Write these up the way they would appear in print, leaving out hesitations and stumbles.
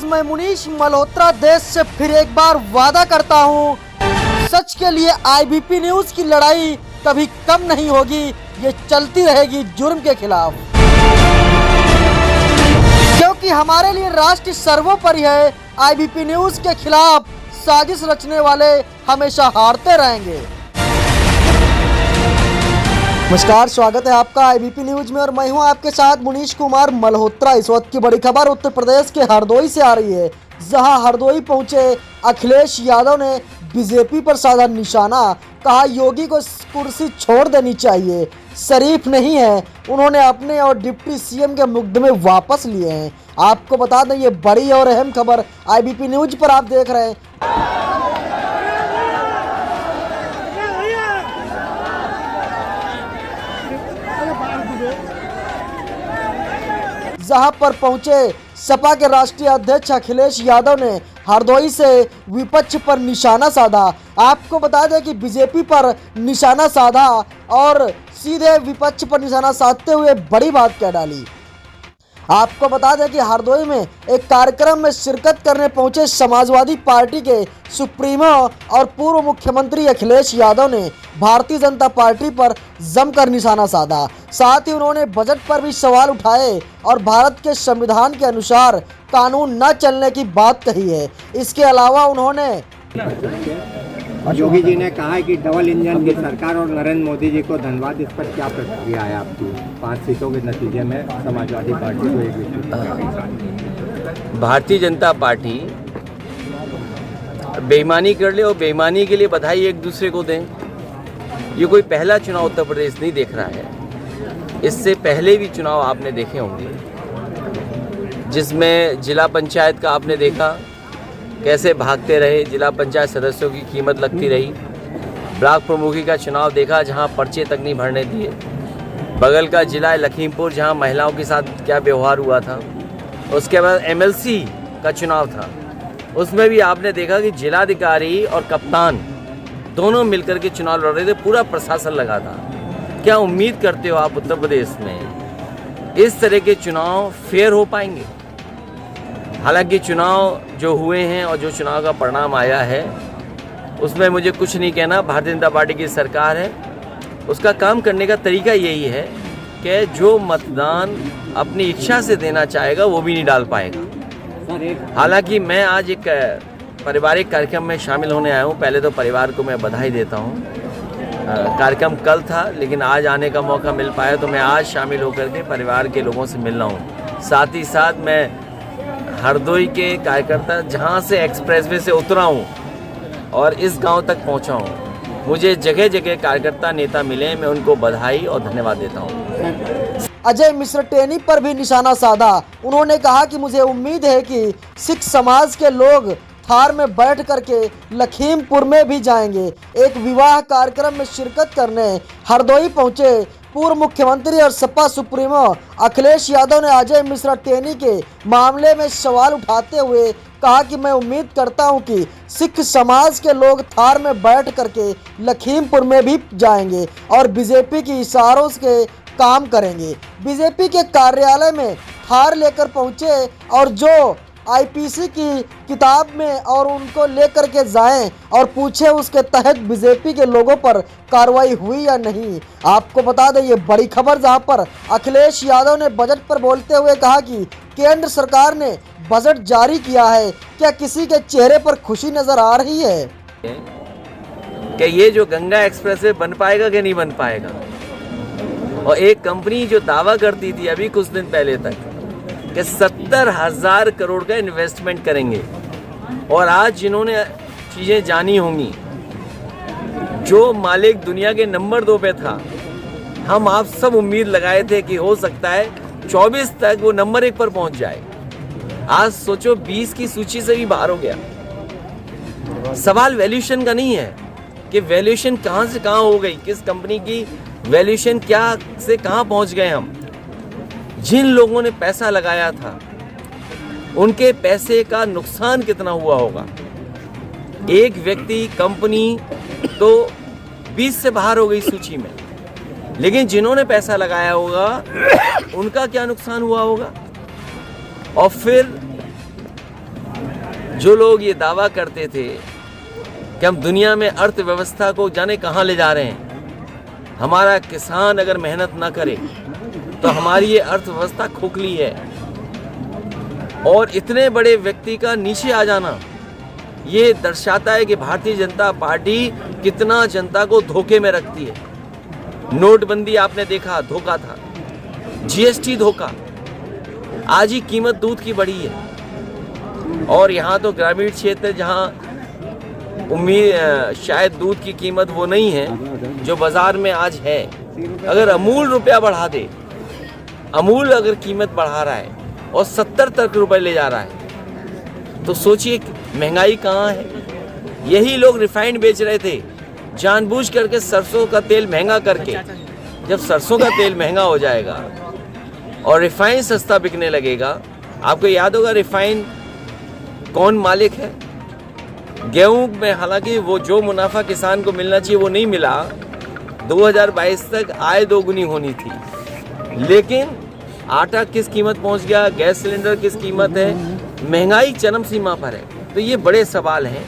मैं मुनीश मल्होत्रा देश से फिर एक बार वादा करता हूँ, सच के लिए आईबीपी न्यूज की लड़ाई कभी कम नहीं होगी, ये चलती रहेगी जुर्म के खिलाफ, क्योंकि हमारे लिए राष्ट्र सर्वोपरि है। आईबीपी न्यूज के खिलाफ साजिश रचने वाले हमेशा हारते रहेंगे। नमस्कार, स्वागत है आपका आईबीपी न्यूज में और मैं हूं आपके साथ मुनीश कुमार मल्होत्रा। इस वक्त की बड़ी खबर उत्तर प्रदेश के हरदोई से आ रही है, जहां हरदोई पहुंचे अखिलेश यादव ने बीजेपी पर साधा निशाना। कहा योगी को कुर्सी छोड़ देनी चाहिए, शरीफ नहीं है। उन्होंने अपने और डिप्टी सीएम के मुकदमे वापस लिए हैं। आपको बता दें, ये बड़ी और अहम खबर आईबीपी न्यूज पर आप देख रहे हैं। जहां पर पहुंचे सपा के राष्ट्रीय अध्यक्ष अखिलेश यादव ने हरदोई से विपक्ष पर निशाना साधा। आपको बता दें कि बीजेपी पर निशाना साधा और सीधे विपक्ष पर निशाना साधते हुए बड़ी बात कह डाली। आपको बता दें कि हरदोई में एक कार्यक्रम में शिरकत करने पहुंचे समाजवादी पार्टी के सुप्रीमो और पूर्व मुख्यमंत्री अखिलेश यादव ने भारतीय जनता पार्टी पर जमकर निशाना साधा। साथ ही उन्होंने बजट पर भी सवाल उठाए और भारत के संविधान के अनुसार कानून न चलने की बात कही है। इसके अलावा उन्होंने योगी जी ने कहा है कि डबल इंजन की सरकार और नरेंद्र मोदी जी को धन्यवाद। इस पर क्या प्रतिक्रिया है आपकी? 5 सीटों के नतीजे में समाजवादी पार्टी को एक भारतीय जनता पार्टी बेईमानी कर ले और बेईमानी के लिए बधाई एक दूसरे को दें। ये कोई पहला चुनाव उत्तर प्रदेश नहीं देख रहा है। इससे पहले भी चुनाव आपने देखे होंगे, जिसमें जिला पंचायत का आपने देखा कैसे भागते रहे, जिला पंचायत सदस्यों की कीमत लगती रही। ब्लॉक प्रमुखी का चुनाव देखा, जहां पर्चे तक नहीं भरने दिए। बगल का जिला लखीमपुर, जहां महिलाओं के साथ क्या व्यवहार हुआ था। उसके बाद एमएलसी का चुनाव था, उसमें भी आपने देखा कि जिलाधिकारी और कप्तान दोनों मिलकर के चुनाव लड़ रहे थे, पूरा प्रशासन लगा था। क्या उम्मीद करते हो आप उत्तर प्रदेश में इस तरह के चुनाव फेयर हो पाएंगे? हालांकि चुनाव जो हुए हैं और जो चुनाव का परिणाम आया है उसमें मुझे कुछ नहीं कहना। भारतीय जनता पार्टी की सरकार है, उसका काम करने का तरीका यही है कि जो मतदान अपनी इच्छा से देना चाहेगा वो भी नहीं डाल पाएगा। हालांकि मैं आज एक पारिवारिक कार्यक्रम में शामिल होने आया हूँ। पहले तो परिवार को मैं बधाई देता हूँ। कार्यक्रम कल था, लेकिन आज आने का मौका मिल पाया तो मैं आज शामिल होकर के परिवार के लोगों से मिल रहा हूँ। साथ ही साथ मैं हरदोई के कार्यकर्ता जहां से एक्सप्रेसवे से उतरा हूं और इस गांव तक पहुंचा हूं, मुझे जगह जगह कार्यकर्ता नेता मिले, मैं उनको बधाई और धन्यवाद देता हूं। अजय मिश्र टेनी पर भी निशाना साधा। उन्होंने कहा कि मुझे उम्मीद है कि सिख समाज के लोग थार में बैठ करके लखीमपुर में भी जाएंगे। एक विवाह कार्यक्रम में शिरकत करने हरदोई पहुंचे पूर्व मुख्यमंत्री और सपा सुप्रीमो अखिलेश यादव ने अजय मिश्रा टेनी के मामले में सवाल उठाते हुए कहा कि मैं उम्मीद करता हूं कि सिख समाज के लोग थार में बैठ करके लखीमपुर में भी जाएंगे और बीजेपी के इशारों के काम करेंगे। बीजेपी के कार्यालय में थार लेकर पहुंचे और जो आईपीसी की किताब में और उनको लेकर के जाएं और पूछे उसके तहत बीजेपी के लोगों पर कार्रवाई हुई या नहीं। आपको बता दें, ये बड़ी खबर, जहां पर अखिलेश यादव ने बजट पर बोलते हुए कहा कि केंद्र सरकार ने बजट जारी किया है, क्या किसी के चेहरे पर खुशी नजर आ रही है? क्या ये जो गंगा एक्सप्रेसवे बन पाएगा कि नहीं बन पाएगा? और एक कंपनी जो दावा करती थी अभी कुछ दिन पहले तक कि 70,000 करोड़ का इन्वेस्टमेंट करेंगे, और आज जिन्होंने चीज़ें जानी होंगी, जो मालिक दुनिया के नंबर 2 पे था, हम आप सब उम्मीद लगाए थे कि हो सकता है 24 तक वो नंबर 1 पर पहुंच जाए। आज सोचो 20 की सूची से भी बाहर हो गया। सवाल वैल्यूएशन का नहीं है कि वैल्यूएशन कहाँ से कहाँ हो गई, किस कंपनी की वैल्यूएशन क्या से कहाँ पहुंच गए हम। जिन लोगों ने पैसा लगाया था उनके पैसे का नुकसान कितना हुआ होगा। एक व्यक्ति, कंपनी तो 20 से बाहर हो गई सूची में, लेकिन जिन्होंने पैसा लगाया होगा उनका क्या नुकसान हुआ होगा। और फिर जो लोग ये दावा करते थे कि हम दुनिया में अर्थव्यवस्था को जाने कहाँ ले जा रहे हैं, हमारा किसान अगर मेहनत ना करे तो हमारी ये अर्थव्यवस्था खोखली है, और इतने बड़े व्यक्ति का नीचे आ जाना ये दर्शाता है कि भारतीय जनता पार्टी कितना जनता को धोखे में रखती है। नोटबंदी आपने देखा, धोखा था। जीएसटी धोखा। आज ही कीमत दूध की बढ़ी है, और यहाँ तो ग्रामीण क्षेत्र जहाँ शायद दूध की कीमत वो नहीं है जो बाजार में आज है। अगर अमूल रुपया बढ़ा दे, अमूल अगर कीमत बढ़ा रहा है और 70 तक रुपए ले जा रहा है, तो सोचिए महंगाई कहाँ है। यही लोग रिफाइंड बेच रहे थे जानबूझ करके, सरसों का तेल महंगा करके। जब सरसों का तेल महंगा हो जाएगा और रिफाइंड सस्ता बिकने लगेगा, आपको याद होगा रिफाइंड कौन मालिक है? गेहूं में हालांकि वो जो मुनाफा किसान को मिलना चाहिए वो नहीं मिला। 2022 तक आय दोगुनी होनी थी, लेकिन आटा किस कीमत पहुंच गया, गैस सिलेंडर किस कीमत है, महंगाई चरम सीमा पर है। तो ये बड़े सवाल हैं,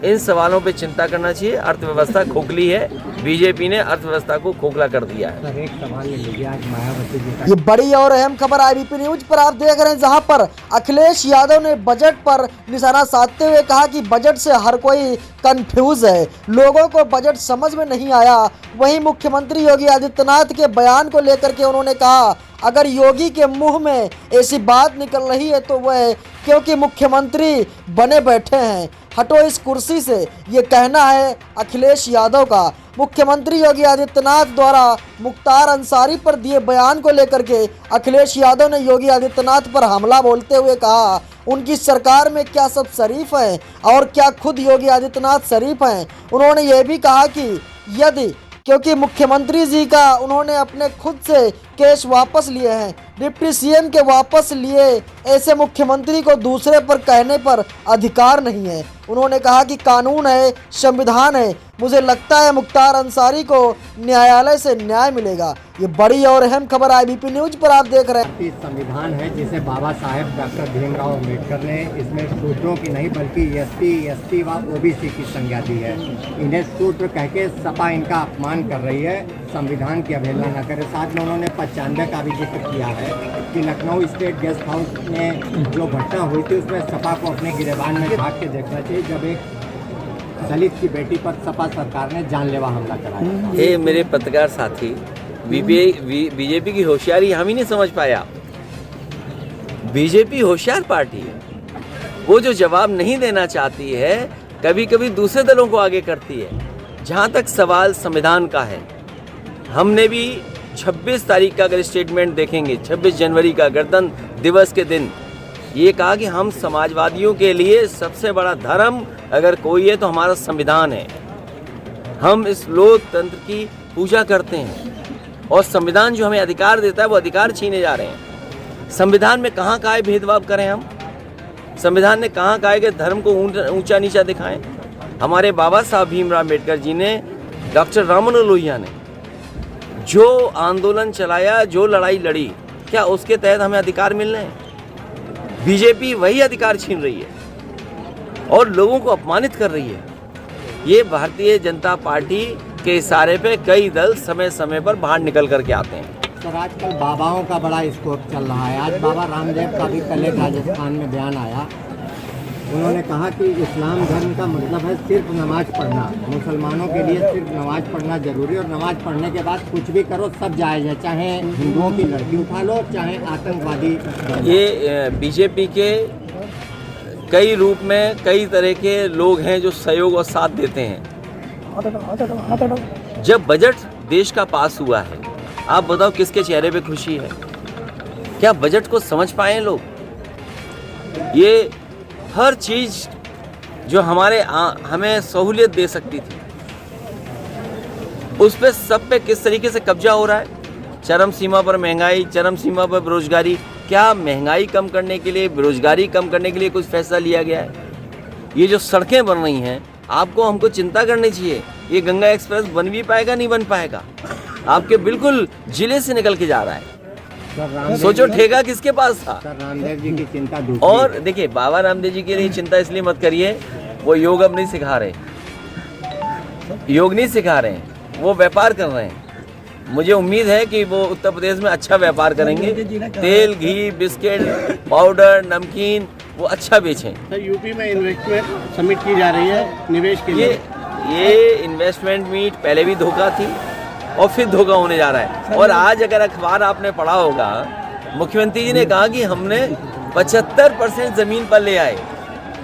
इन सवालों पे चिंता करना चाहिए। अर्थव्यवस्था खोखली है, बीजेपी ने अर्थव्यवस्था को खोखला कर दिया है। एक सवाल ले लीजिए, आज मायावती जी का ये बड़ी और अहम खबर आईबीपी न्यूज पर आप देख रहे हैं, जहां पर अखिलेश यादव ने बजट पर निशाना साधते हुए कहा कि बजट से हर कोई कंफ्यूज है, लोगों को बजट समझ में नहीं आया। वहीं मुख्यमंत्री योगी आदित्यनाथ के बयान को लेकर के उन्होंने कहा, अगर योगी के मुंह में ऐसी बात निकल रही है तो वह क्योंकि मुख्यमंत्री बने बैठे हैं, हटो इस कुर्सी से, ये कहना है अखिलेश यादव का। मुख्यमंत्री योगी आदित्यनाथ द्वारा मुख्तार अंसारी पर दिए बयान को लेकर के अखिलेश यादव ने योगी आदित्यनाथ पर हमला बोलते हुए कहा, उनकी सरकार में क्या सब शरीफ हैं और क्या खुद योगी आदित्यनाथ शरीफ हैं। उन्होंने ये भी कहा कि यदि क्योंकि मुख्यमंत्री जी का उन्होंने अपने खुद से केस वापस लिए हैं, डिप्टी सीएम के वापस लिए, ऐसे मुख्यमंत्री को दूसरे पर कहने पर अधिकार नहीं है। उन्होंने कहा कि कानून है, संविधान है, मुझे लगता है मुख्तार अंसारी को न्यायालय से न्याय मिलेगा। ये बड़ी और अहम खबर आईबीपी न्यूज पर आप देख रहे हैं। संविधान है जिसे बाबा साहेब डॉक्टर भीमराव अम्बेडकर ने इसमें शूद्रों की नहीं बल्कि एसटी, एसटी व ओबीसी की संज्ञा दी है। इन्हें शूद्र कह के सपा इनका अपमान कर रही है, संविधान की अवहेलना न करे। साथ में उन्होंने 95 का भी जिक्र किया है कि लखनऊ स्टेट गेस्ट हाउस में जो घटना हुई थी उसमें सपा को अपने गिरेबान में झाँक के देखना चाहिए, जब एक दलित की बेटी पर सपा सरकार ने जानलेवा हमला कराया। ये मेरे पत्रकार साथी, बीजेपी की होशियारी हम ही नहीं समझ पाया। बीजेपी होशियार पार्टी है, वो जो जवाब नहीं देना चाहती है कभी कभी दूसरे दलों को आगे करती है। जहाँ तक सवाल संविधान का है, हमने भी 26 तारीख का अगर स्टेटमेंट देखेंगे, 26 जनवरी का गणतंत्र दिवस के दिन ये कहा कि हम समाजवादियों के लिए सबसे बड़ा धर्म अगर कोई है तो हमारा संविधान है। हम इस लोकतंत्र की पूजा करते हैं और संविधान जो हमें अधिकार देता है वो अधिकार छीने जा रहे हैं। संविधान में कहाँ का भेदभाव करें हम? संविधान ने कहाँ कहा कि धर्म को ऊंचा नीचा दिखाएं? हमारे बाबा साहब भीमराव अम्बेडकर जी ने, डॉक्टर राममनोहर लोहिया ने जो आंदोलन चलाया, जो लड़ाई लड़ी, क्या उसके तहत हमें अधिकार मिल रहे हैं? बीजेपी वही अधिकार छीन रही है और लोगों को अपमानित कर रही है। ये भारतीय जनता पार्टी के इशारे पे कई दल समय समय पर बाहर निकल करके आते हैं। सर, आजकल बाबाओं का बड़ा स्कोप चल रहा है। आज बाबा रामदेव का भी कल एक राजस्थान में बयान आया, उन्होंने कहा कि इस्लाम धर्म का मतलब है सिर्फ नमाज पढ़ना, मुसलमानों के लिए सिर्फ नमाज पढ़ना जरूरी, और नमाज पढ़ने के बाद कुछ भी करो सब जायज़ है, चाहे हिंदुओं की लड़की उठा लो, चाहे आतंकवादी। ये बीजेपी के कई रूप में कई तरह के लोग हैं जो सहयोग और साथ देते हैं। जब बजट देश का पास हुआ है, आप बताओ किसके चेहरे पे खुशी है? क्या बजट को समझ पाए लोग? ये हर चीज जो हमें सहूलियत दे सकती थी उस पे सब पे किस तरीके से कब्जा हो रहा है। चरम सीमा पर महंगाई, चरम सीमा पर बेरोजगारी। क्या महंगाई कम करने के लिए, बेरोजगारी कम करने के लिए कुछ फैसला लिया गया है? ये जो सड़कें बन रही हैं, आपको हमको चिंता करनी चाहिए। ये गंगा एक्सप्रेस बन भी पाएगा, नहीं बन पाएगा? आपके बिल्कुल जिले से निकल के जा रहा है। सर रामदेव सोचो ठेका किसके पास था। सर रामदेव जी की चिंता दूसरी और है। देखिए बाबा रामदेव जी के लिए चिंता इसलिए मत करिए, वो योग अब नहीं सिखा रहे, योग नहीं सिखा रहे हैं, वो व्यापार कर रहे हैं। मुझे उम्मीद है कि वो उत्तर प्रदेश में अच्छा व्यापार करेंगे, तेल घी बिस्किट पाउडर नमकीन वो अच्छा बेचें। सर यूपी में इन्वेस्टमेंट समिट की जा रही है निवेश के लिए। ये इन्वेस्टमेंट मीट पहले भी धोखा थी और फिर धोखा होने जा रहा है। और आज अगर अखबार आपने पढ़ा होगा, मुख्यमंत्री जी ने कहा कि हमने 75% जमीन पर ले आए,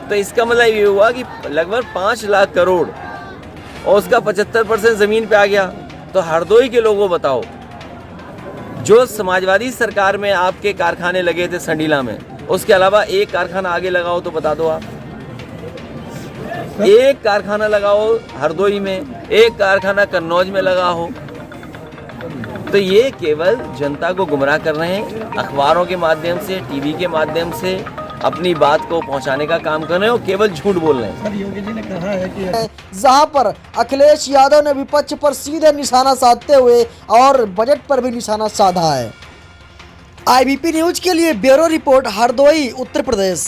तो इसका मतलब ये हुआ कि लगभग 5 लाख करोड़ और उसका 75% जमीन पे आ गया। तो हरदोई के लोगों बताओ, जो समाजवादी सरकार में आपके कारखाने लगे थे संडीला में, उसके अलावा एक कारखाना आगे लगाओ तो बता दो आप। एक कारखाना लगाओ हरदोई में, एक कारखाना कन्नौज में लगा हो। तो ये केवल जनता को गुमराह कर रहे हैं, अखबारों के माध्यम से टीवी के माध्यम से अपनी बात को पहुंचाने का काम कर रहे हैं और केवल झूठ बोल रहे हैं। सर योगी जी ने कहा है कि जहां पर अखिलेश यादव ने विपक्ष पर सीधे निशाना साधते हुए और बजट पर भी निशाना साधा है। IBP न्यूज के लिए ब्यूरो रिपोर्ट हरदोई उत्तर प्रदेश।